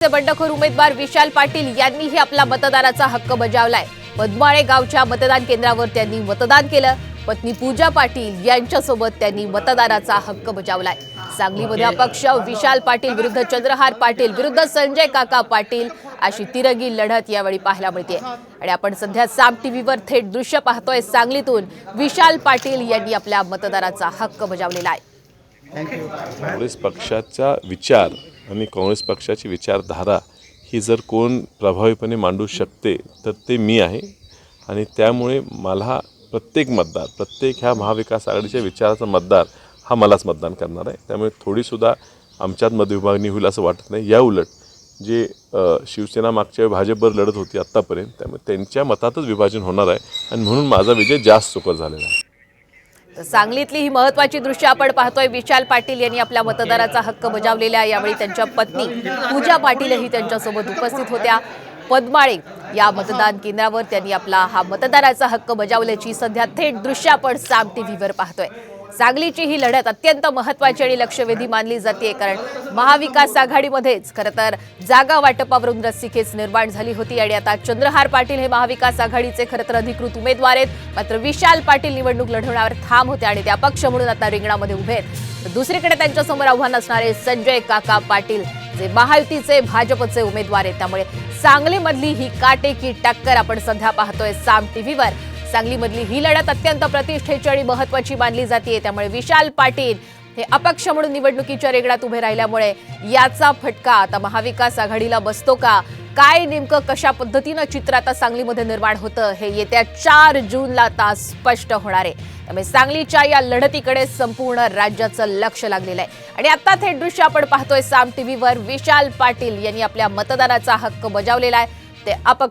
बंडखोर उमेदवार विशाल पाटील यांनीही आपला मतदानाचा हक्क बजावलाय। पद्माळे गावच्या मतदान केंद्रावर त्यांनी मतदान केलं। पत्नी पूजा पाटील यांच्यासोबत त्यांनी मतदानाचा हक्क बजावलाय। सांगलीमध्ये अपक्ष विशाल पाटील विरुद्ध चंद्रहार पाटील विरुद्ध संजय काका पाटील अशी तिरंगी लढत यावेळी पाहायला मिळते आणि आपण सध्या साम टीव्हीवर थेट दृश्य पाहतोय। सांगलीतून विशाल पाटील यांनी आपल्या मतदानाचा हक्क बजावलेला आहे। काँग्रेस पक्षाचा विचार आणि काँग्रेस पक्षाची विचारधारा ही जर कोण प्रभावीपणे मांडू शकते तर ते मी आहे आणि त्यामुळे मला प्रत्येक मतदार ह्या महाविकास आघाडीच्या विचाराचा मतदार हा मलाच मतदान करणार आहे। त्यामुळे थोडीसुद्धा आमच्यात मतविभागणी होईल असं वाटत नाही। या उलट जे शिवसेना मागच्या भाजपवर लढत होती आत्तापर्यंत त्यामुळे त्यांच्या मतातच विभाजन होणार आहे आणि म्हणून माझा विजय जास्त सुकर झालेला आहे। सांगलीतली ही महत्त्वाची दृश्य आपण पाहतोय। विशाल पाटील यांनी आपल्या मतदानाचा हक्क बजावलेला यावेळी त्यांच्या पत्नी पूजा पाटीलही त्यांच्यासोबत उपस्थित होत्या। पद्माळे या मतदान केंद्रावर त्यांनी आपला हा मतदानाचा हक्क बजावल्याची सध्या थेट दृश्य आपण साम टीव्हीवर पाहतोय। सांगलीची ही लढत अत्यंत महत्त्वाची आणि लक्षवेधी मानली जाते, कारण महाविकास आघाडीमध्येच खरं तर जागा वाटपावरून रस्सीखेच निर्माण झाली होती आणि आता चंद्रहार पाटील हे महाविकास आघाडीचे खरं तर अधिकृत उमेदवार आहेत। मात्र विशाल पाटील निवडणूक लढवण्यावर ठाम होते आणि त्या पक्ष म्हणून आता रिंगणामध्ये उभे आहेत। तर दुसरीकडे त्यांच्यासमोर आव्हान असणारे संजय काका पाटील जे महायुतीचे भाजपचे उमेदवार आहेत। त्यामुळे सांगलीमधली ही काटेकी टक्कर आपण सध्या पाहतोय साम टीव्हीवर। सांगलीमधली ही लढत अत्यंत प्रतिष्ठेची आणि महत्त्वाची मानली जाते। त्यामुळे विशाल पाटील हे अपक्ष म्हणून निवडणुकीच्या रिंगणात उभे राहिल्यामुळे याचा फटका आता महाविकास आघाडीला बसतो का, काय नेमकं कशा पद्धतीनं चित्र आता सांगलीमध्ये निर्माण होतं हे येत्या 4 जूनला आता स्पष्ट होणार आहे। त्यामुळे सांगलीच्या या लढतीकडे संपूर्ण राज्याचं लक्ष लागलेलं आहे आणि आता थेट दृश्य आपण पाहतोय साम टीव्हीवर। विशाल पाटील यांनी आपल्या मतदानाचा हक्क बजावलेला आहे। ते अपक्ष